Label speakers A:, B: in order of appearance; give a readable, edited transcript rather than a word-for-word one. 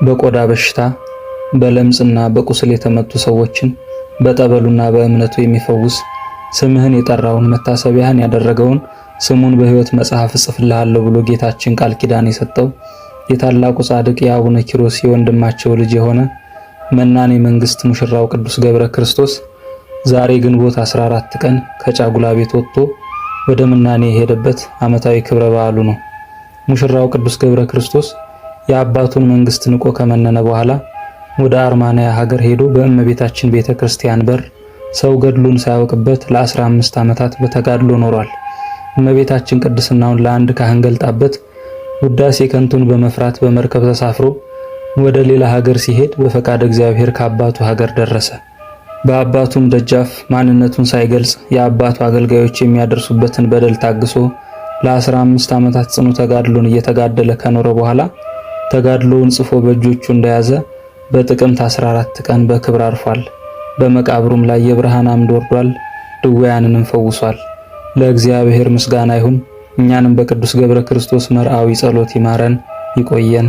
A: በቆዳ በሽታ በለምጽና በቁስል የተመቱ ሰዎችን በጠበሉና በእምነቱ የሚፈውስ ስምህን የጠራውን መታሰቢያህን ያደረገውን ስሙን በሕይወት መጽሐፍ እጽፍልሃለሁ ብሎ ጌታችን ቃል ኪዳን የሰጠው የታላቁ ጻድቅ የአቡነ ኪሮስ የወንድማቸው ልጅ የሆነ መናኔ መንግስት ሙሽራው ቅዱስ ገብረ ክርስቶስ ዛሬ ግንቦት 14 ቀን ከጫጉላ ቤት ወጥቶ ወደ ምናኔ የሄደበት ዓመታዊ ክብረ በዓሉ ነው። ሙሽራው ቅዱስ ገብረ ክርስቶስ የአባቱን መንግስት ንቆ ከመነነ በኋላ ወደ አርማንያ ሀገር ሄዶ በእመቤታችን ቤተክርስቲያን በር ሰው ገድሉን ሳያውቅበት ለ15 ዓመታት በተጋድሎ ኖሯል። እመቤታችን ቅድስናውን ለአንድ ካህን ገልጣበት ውዳሴ ከንቱን በመፍራት በመርከብ ተሳፍሮ ወደ ሌላ ሀገር ሲሄድ በፈቃድ እግዚአብሔር ከአባቱ ሀገር ደረሰ። በአባቱም ደጃፍ ማንነቱን ሳይገልጽ የአባቱ አገልጋዮች የሚያደርሱበትን በደል ታግሶ ለ15 ዓመታት ጽኑ ተጋድሎን እየተጋደለ ከኖረ በኋላ ተጋድሎውን ጽፎ በእጆቹ እንደያዘ በጥቅምት 14 ቀን በክብር አርፏል። በመቃብሩም ላይ የብርሃን አምድ ወርዷል፣ ድውያንንም ፈውሷል። ለእግዚአብሔር ምስጋና ይሁን። እኛንም በቅዱስ ገብረ ክርስቶስ መርዓዊ ጸሎት ይማረን ይቆየን።